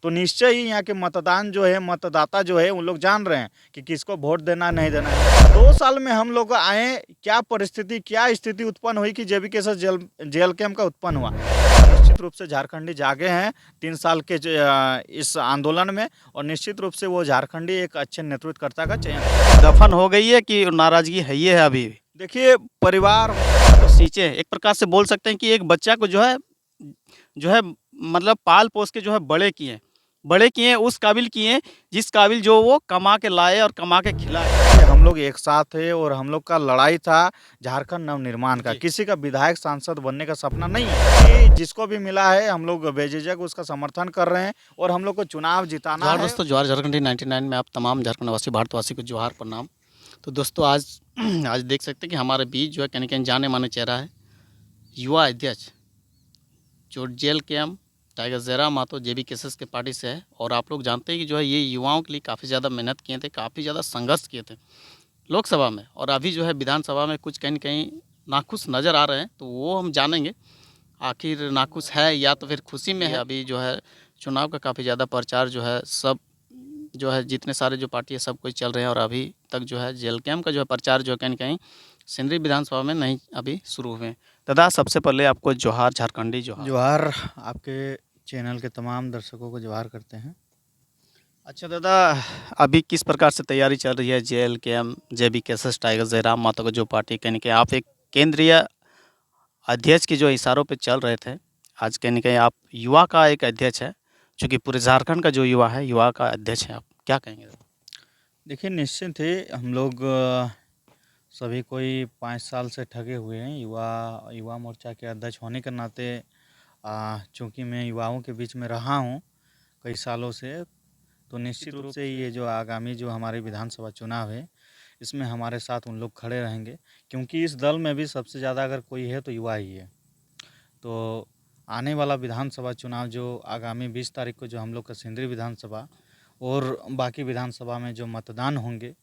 तो निश्चय ही यहाँ के मतदान जो है, मतदाता जो है, उन लोग जान रहे हैं कि किसको वोट देना, नहीं देना है। 2 साल में हम लोग आए, क्या परिस्थिति, क्या स्थिति उत्पन्न हुई कि जेबी केसर जेल कैंप का उत्पन्न हुआ। निश्चित रूप से झारखंडी जागे हैं 3 साल के इस आंदोलन में, और निश्चित रूप से वो झारखंडी एक अच्छे नेतृत्वकर्ता का चयन। दफन हो गई है कि नाराजगी है ही है अभी भी? देखिए, परिवार तो सींचे एक प्रकार से बोल सकते हैं कि एक बच्चा को जो है मतलब पाल पोस के जो है बड़े किए उस काबिल किए जिस काबिल जो वो कमा के लाए और कमा के खिलाए। हम लोग एक साथ थे और हम लोग का लड़ाई था झारखंड नवनिर्माण का। जी। किसी का विधायक सांसद बनने का सपना नहीं है कि जिसको भी मिला है हम लोग बेझिझक उसका समर्थन कर रहे हैं, और हम लोग को चुनाव जिताना जोहार है। दोस्तों, जोहार झारखंडी 99 में आप तमाम झारखंडवासी भारतवासी को जोहार प्रणाम। तो दोस्तों आज आज देख सकते हैं कि हमारे बीच जो है कहीं कहीं जाने माने चेहरा है, युवा अध्यक्ष जो जेल कैंप टाइगर जयराम मातो जेबी केसेस के पार्टी से है। और आप लोग जानते हैं कि जो है ये युवाओं के लिए काफ़ी ज़्यादा मेहनत किए थे, काफ़ी ज़्यादा संघर्ष किए थे लोकसभा में, और अभी जो है विधानसभा में कुछ कहीं न कहीं नाखुश नज़र आ रहे हैं। तो वो हम जानेंगे आखिर नाखुश है या तो फिर खुशी में है। अभी जो है चुनाव का काफ़ी ज़्यादा प्रचार जो है सब जो है जितने सारे जो पार्टी है सब कुछ चल रहे हैं, और अभी तक जो है जेल कैंप का जो है प्रचार जो है कहीं न कहीं सिंदरी विधानसभा में नहीं अभी शुरू हुए हैं। दादा सबसे पहले आपको जोहार झारखंडी जोहार। जोहार, आपके चैनल के तमाम दर्शकों को जोहार करते हैं। अच्छा दादा, अभी किस प्रकार से तैयारी चल रही है जेल कैंप जेबी केसेस टाइगर जयराम मातो का जो पार्टी कहीं न कहीं आप एक केंद्रीय अध्यक्ष के जो इशारों पे चल रहे थे, आज कहीं न कहीं आप युवा का एक अध्यक्ष है, चूँकि पूरे झारखंड का जो युवा है, युवा का अध्यक्ष हैं आप, क्या कहेंगे? देखिए, निश्चित ही हम लोग सभी कोई 5 साल से ठगे हुए हैं। युवा युवा मोर्चा के अध्यक्ष होने के नाते चूँकि मैं युवाओं के बीच में रहा हूँ कई सालों से, तो निश्चित रूप से ये जो आगामी जो हमारे विधानसभा चुनाव है, इसमें हमारे साथ उन लोग खड़े रहेंगे, क्योंकि इस दल में भी सबसे ज़्यादा अगर कोई है तो युवा ही है। तो आने वाला विधानसभा चुनाव जो आगामी 20 तारीख को जो हम लोग का सिंदरी विधानसभा और बाकी विधानसभा में जो मतदान होंगे,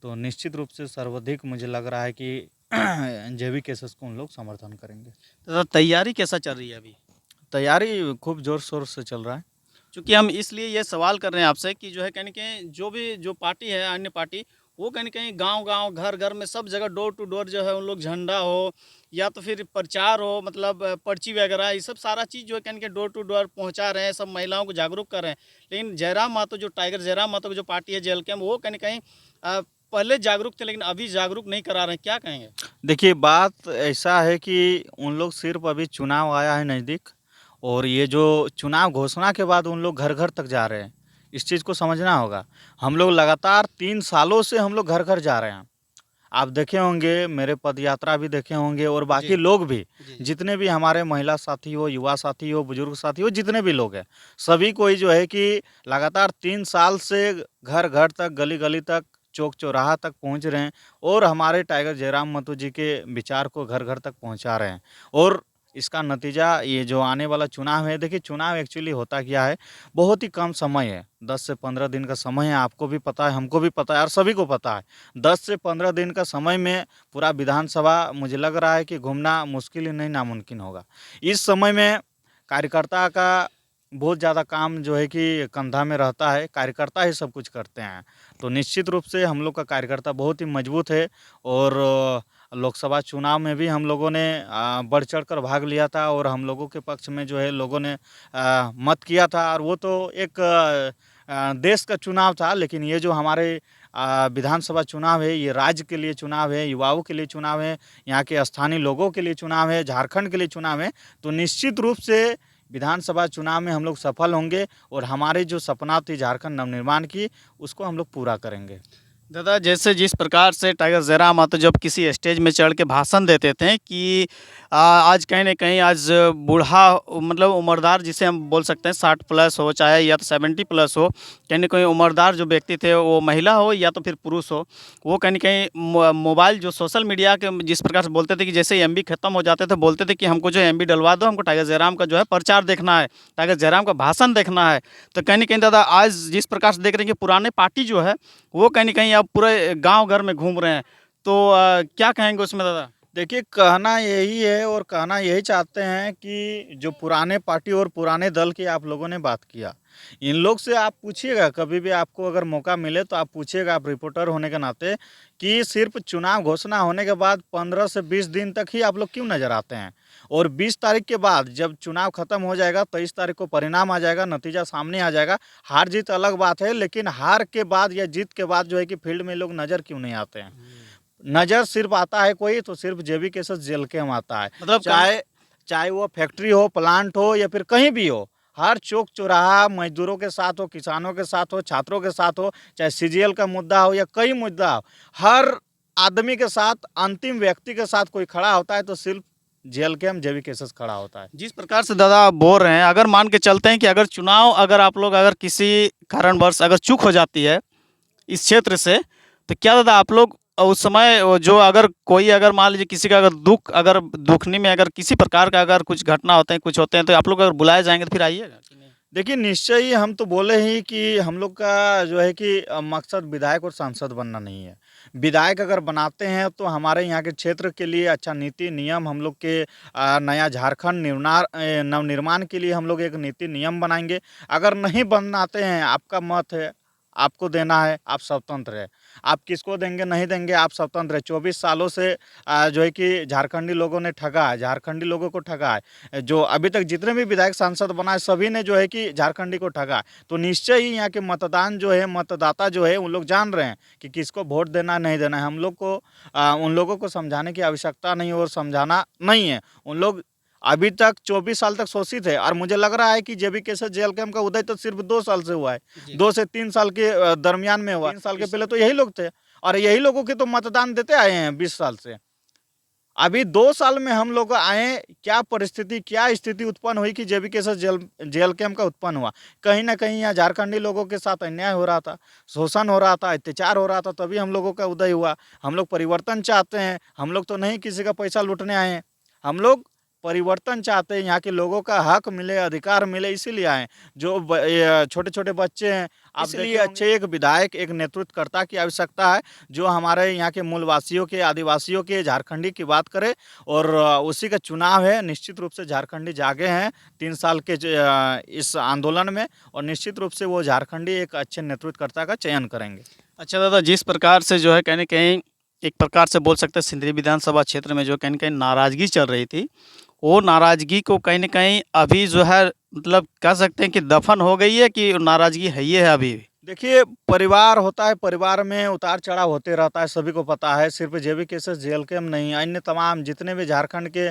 तो निश्चित रूप से सर्वाधिक मुझे लग रहा है कि जेबी केसेस को उन लोग समर्थन करेंगे। दादा तैयारी कैसा चल रही है अभी? तैयारी खूब ज़ोर शोर से चल रहा है। चूँकि हम इसलिए ये सवाल कर रहे हैं आपसे कि जो है कहीं न कहीं जो भी जो पार्टी है अन्य पार्टी, वो कहीं न कहीं गाँव-गाँव, घर-घर में सब जगह डोर टू डोर जो है उन लोग झंडा हो या तो फिर प्रचार हो, मतलब पर्ची वगैरह ये सब सारा चीज़ जो है कहीं न कहीं डोर टू डोर पहुँचा रहे हैं, सब महिलाओं को जागरूक कर रहे हैं। लेकिन जयराम मातो जो टाइगर जयराम मातो की जो पार्टी है जेल कैंप, वो कहीं न कहीं पहले जागरूक थे लेकिन अभी जागरूक नहीं करा रहे हैं, क्या कहेंगे? देखिए, बात ऐसा है कि उन लोग सिर्फ़ अभी चुनाव आया है नज़दीक, और ये जो चुनाव घोषणा के बाद उन लोग घर-घर तक जा रहे हैं। इस चीज़ को समझना होगा। हम लोग लगातार 3 सालों से हम लोग घर-घर जा रहे हैं। आप देखे होंगे, मेरे पदयात्रा भी देखे होंगे, और बाकी लोग भी, जितने भी हमारे महिला साथी हो, युवा साथी हो, बुजुर्ग साथी हो, जितने भी लोग हैं, सभी कोई जो है कि लगातार 3 साल से घर-घर तक, गली-गली तक, चौक-चौराहा तक पहुँच रहे हैं, और हमारे टाइगर जयराम मातो जी के विचार को घर-घर तक पहुँचा रहे हैं। और इसका नतीजा ये जो आने वाला चुनाव है, देखिए चुनाव एक्चुअली होता क्या है, बहुत ही कम समय है, 10 से 15 दिन का समय है, आपको भी पता है, हमको भी पता है और सभी को पता है। 10 से 15 दिन का समय में पूरा विधानसभा मुझे लग रहा है कि घूमना मुश्किल ही नहीं नामुमकिन होगा। इस समय में कार्यकर्ता का बहुत ज़्यादा काम जो है कि कंधा में रहता है, कार्यकर्ता ही सब कुछ करते हैं। तो निश्चित रूप से हम लोग का कार्यकर्ता बहुत ही मजबूत है, और लोकसभा चुनाव में भी हम लोगों ने बढ़-चढ़ कर भाग लिया था, और हम लोगों के पक्ष में जो है लोगों ने मत किया था, और वो तो एक देश का चुनाव था। लेकिन ये जो हमारे विधानसभा चुनाव है, ये राज्य के लिए चुनाव है, युवाओं के लिए चुनाव है, यहाँ के स्थानीय लोगों के लिए चुनाव है, झारखंड के लिए चुनाव है। तो निश्चित रूप से विधानसभा चुनाव में हम लोग सफल होंगे, और हमारी जो सपना थी झारखंड नवनिर्माण की, उसको हम लोग पूरा करेंगे। दादा जैसे जिस प्रकार से टाइगर जयराम मातो जब किसी स्टेज में चढ़ के भाषण देते थे कि आज कहीं न कहीं आज बूढ़ा मतलब उम्रदार जिसे हम बोल सकते हैं 60 प्लस हो चाहे या तो 70 प्लस हो, कहीं न कहीं उम्रदार जो व्यक्ति थे वो महिला हो या तो फिर पुरुष हो, वो कहीं न कहीं मोबाइल जो सोशल मीडिया के जिस प्रकार से बोलते थे कि जैसे ही एमबी खत्म हो जाते थे बोलते थे कि हमको जो एमबी डलवा दो, हमको टाइगर जयराम का जो है प्रचार देखना है, टाइगर जयराम का भाषण देखना है। तो कहीं न कहीं दादा आज जिस प्रकार से देख रहे हैं कि पुराने पार्टी जो है वो कहीं न कहीं अब पूरे गाँव घर में घूम रहे हैं। तो क्या कहेंगे उसमें दादा? देखिए, कहना यही है और कहना यही चाहते हैं कि जो पुराने पार्टी और पुराने दल की आप लोगों ने बात किया, इन लोग से आप पूछिएगा, कभी भी आपको अगर मौका मिले तो आप पूछिएगा, आप रिपोर्टर होने के नाते, कि सिर्फ चुनाव घोषणा होने के बाद 15 से 20 दिन तक ही आप लोग क्यों नज़र आते हैं, और 20 तारीख के बाद जब चुनाव खत्म हो जाएगा, 23 तारीख को परिणाम आ जाएगा, नतीजा सामने आ जाएगा। हार जीत अलग बात है, लेकिन हार के बाद या जीत के बाद जो है कि फील्ड में लोग नज़र क्यों नहीं आते हैं। नज़र सिर्फ आता है कोई तो सिर्फ जेबी केसस जेल के हम आता है, मतलब चाहे चाहे वो फैक्ट्री हो, प्लांट हो, या फिर कहीं भी हो, हर चौक चौराहा मजदूरों के साथ हो, किसानों के साथ हो, छात्रों के साथ हो, चाहे सीजीएल का मुद्दा हो या कई मुद्दा हो, हर आदमी के साथ, अंतिम व्यक्ति के साथ कोई खड़ा होता है तो सिर्फ जेल के हम जेबी केसेस खड़ा होता है। जिस प्रकार से दादा आप बोल रहे हैं, अगर मान के चलते हैं कि अगर चुनाव अगर आप लोग अगर किसी कारणवश अगर चूक हो जाती है इस क्षेत्र से, तो क्या दादा आप लोग उस समय वो जो अगर कोई अगर मान लीजिए किसी का अगर अगर दुखनी में अगर किसी प्रकार का अगर कुछ घटना होते हैं, कुछ होते हैं, तो आप लोग अगर बुलाए जाएंगे तो फिर आइएगा कि नहीं? देखिए, निश्चय ही हम तो बोले ही कि हम लोग का जो है कि मकसद विधायक और सांसद बनना नहीं है। विधायक अगर बनाते हैं तो हमारे यहाँ के क्षेत्र के लिए अच्छा नीति नियम, हम लोग के नया झारखंड नवनिर्माण के लिए हम लोग एक नीति नियम बनाएंगे। अगर नहीं बनाते हैं, आपका मत है, आपको देना है, आप स्वतंत्र है, आप किसको देंगे नहीं देंगे आप स्वतंत्र है। 24 सालों से जो है कि झारखंडी लोगों ने ठगा है, झारखंडी लोगों को ठगा है। जो अभी तक जितने भी विधायक सांसद बनाए सभी ने जो है कि झारखंडी को ठगा है। तो निश्चय ही यहाँ के मतदान जो है, मतदाता जो है, उन लोग जान रहे हैं कि किसको वोट देना नहीं देना है। हम लोग को उन लोगों को समझाने की आवश्यकता नहीं और समझाना नहीं है। उन लोग अभी तक 24 साल तक शोषित है, और मुझे लग रहा है कि जेबी केसर जेल कैंप का उदय तो सिर्फ 2 साल से हुआ है, 2 से 3 साल के दरमियान में हुआ। 3 साल के पहले तो यही लोग थे, और यही लोगों के तो मतदान देते आए हैं 20 साल से। अभी 2 साल में हम लोग आए, क्या परिस्थिति, क्या स्थिति उत्पन्न हुई कि जेबी केसर जेल कैंप का उत्पन्न हुआ। कहीं ना कहीं यहाँ झारखंडी लोगों के साथ अन्याय हो रहा था, शोषण हो रहा था, अत्याचार हो रहा था, तभी हम लोगों का उदय हुआ। हम लोग परिवर्तन चाहते हैं, हम लोग तो नहीं किसी का पैसा लूटने आए हैं, हम लोग परिवर्तन चाहते हैं, यहाँ के लोगों का हक मिले, अधिकार मिले, इसीलिए आए। जो छोटे छोटे बच्चे हैं, इसलिए अच्छे एक विधायक, एक नेतृत्वकर्ता की आवश्यकता है, जो हमारे यहाँ के मूलवासियों के, आदिवासियों के, झारखंडी की बात करे। और उसी का चुनाव है। निश्चित रूप से झारखंडी जागे हैं 3 साल के इस आंदोलन में, और निश्चित रूप से वो झारखंडी एक अच्छे नेतृत्वकर्ता का चयन करेंगे। अच्छा दादा, जिस प्रकार से जो है कहीं न कहीं एक प्रकार से बोल सकते हैं सिंदरी विधानसभा क्षेत्र में जो कहीं न कहीं नाराज़गी चल रही थी, वो नाराज़गी को कहीं न कहीं अभी जो है मतलब कह सकते हैं कि दफ़न हो गई है कि नाराज़गी है ही है अभी भी? देखिए, परिवार होता है, परिवार में उतार चढ़ाव होते रहता है, सभी को पता है। सिर्फ जेबी केसेस जेल कैंप नहीं, अन्य तमाम जितने भी झारखंड के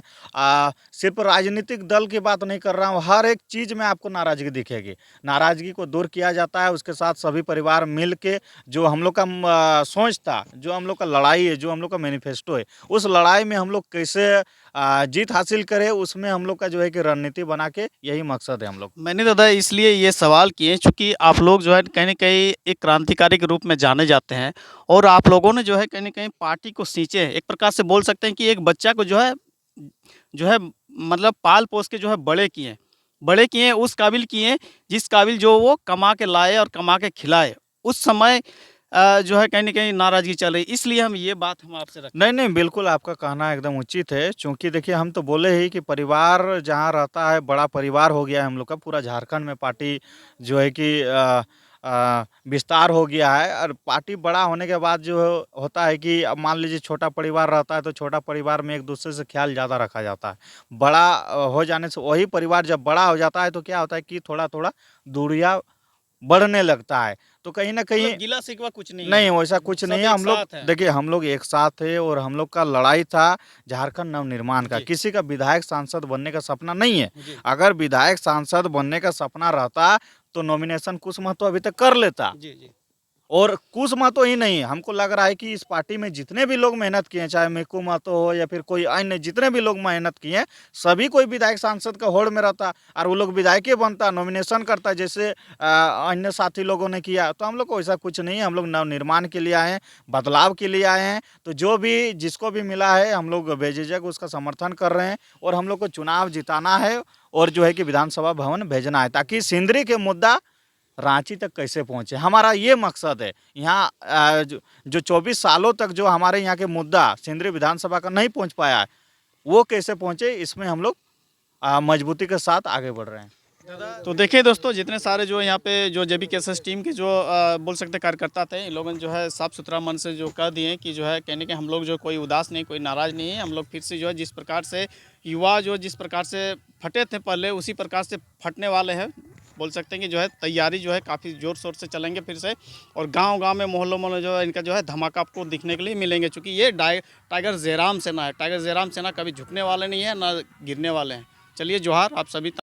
सिर्फ राजनीतिक दल की बात नहीं कर रहा हूँ, हर एक चीज़ में आपको नाराज़गी दिखेगी। नाराज़गी को दूर किया जाता है, उसके साथ सभी परिवार मिल के, जो हम लोग का सोच था, जो हम लोग का लड़ाई है, जो हम लोग का मैनिफेस्टो है, उस लड़ाई में हम लोग कैसे जीत हासिल करें, उसमें हम लोग का जो है कि रणनीति बना के, यही मकसद है हम लोग। मैंने दादा इसलिए ये सवाल किए चूँकि आप लोग जो है कहीं न कहीं एक क्रांतिकारी के रूप में जाने जाते हैं, और आप लोगों ने जो है कहीं न कहीं पार्टी को सींचे। एक प्रकार से बोल सकते हैं कि एक बच्चा को जो है मतलब पाल-पोस के जो है बड़े किए, उस काबिल किए जिस काबिल जो वो कमा के लाए और कमा के खिलाए। उस समय जो है कहीं न कहीं नाराज़गी चल रही, इसलिए हम आपसे रख नहीं, नहीं, बिल्कुल आपका कहना एकदम उचित है, चूँकि देखिए हम तो बोले ही कि परिवार जहाँ रहता है, बड़ा परिवार हो गया है हम लोग का, पूरा झारखंड में पार्टी जो है कि विस्तार हो गया है। और पार्टी बड़ा होने के बाद जो होता है कि अब मान लीजिए छोटा परिवार रहता है, तो छोटा परिवार में एक-दूसरे से ख़्याल ज़्यादा रखा जाता है। बड़ा हो जाने से वही परिवार जब बड़ा हो जाता है, तो क्या होता है कि थोड़ा-थोड़ा दूरियाँ बढ़ने लगता है। तो कहीं न कहीं मतलब गिला-शिकवा कुछ नहीं है। नहीं, वैसा कुछ सब नहीं है। एक हम लोग साथ हैं। देखिए, हम लोग एक साथ थे, और हम लोग का लड़ाई था झारखंड नवनिर्माण का। जी। किसी का विधायक सांसद बनने का सपना नहीं है। जी। अगर विधायक सांसद बनने का सपना रहता तो नॉमिनेशन कुछ महतो अभी तक कर लेता। जी, जी। और कुछ महतो ही नहीं, हमको लग रहा है कि इस पार्टी में जितने भी लोग मेहनत किए हैं, चाहे मिक्कू महतो हो या फिर कोई अन्य, जितने भी लोग मेहनत किए हैं, सभी कोई विधायक सांसद का होड़ में रहता, और वो लोग विधायक ही बनता, नॉमिनेशन करता, जैसे अन्य साथी लोगों ने किया। तो हम लोग को ऐसा कुछ नहीं है, हम लोग नवनिर्माण के लिए आए हैं, बदलाव के लिए आए हैं। तो जो भी जिसको भी मिला है, हम लोग बेझिझक उसका समर्थन कर रहे हैं, और हम लोग को चुनाव जिताना है, और जो है कि विधानसभा भवन भेजना है, ताकि सिंदरी के मुद्दा रांची तक कैसे पहुँचे, हमारा ये मकसद है। यहाँ जो 24 सालों तक जो हमारे यहाँ के मुद्दा सिंदरी विधानसभा का नहीं पहुँच पाया है, वो कैसे पहुँचे, इसमें हम लोग मजबूती के साथ आगे बढ़ रहे हैं। तो देखिए दोस्तों, जितने सारे जो यहाँ पे जो JBKSS टीम के जो बोल सकते कार्यकर्ता थे, इन लोगों ने जो है साफ़ सुथरा मन से जो कह दिए कि जो है कहने के हम लोग जो कोई उदास नहीं, कोई नाराज़ नहीं है। हम लोग फिर से जो है जिस प्रकार से युवा जो जिस प्रकार से फटे थे पहले, उसी प्रकार से फटने वाले हैं। बोल सकते हैं कि जो है तैयारी जो है काफ़ी ज़ोर शोर से चलेंगे फिर से, और गांव-गांव में, मोहल्लों में जो है इनका जो है धमाका आपको दिखने के लिए मिलेंगे। चूँकि ये टाइगर जयराम सेना है। टाइगर जयराम सेना कभी झुकने वाले नहीं है, ना गिरने वाले हैं। चलिए जोहार आप सभी।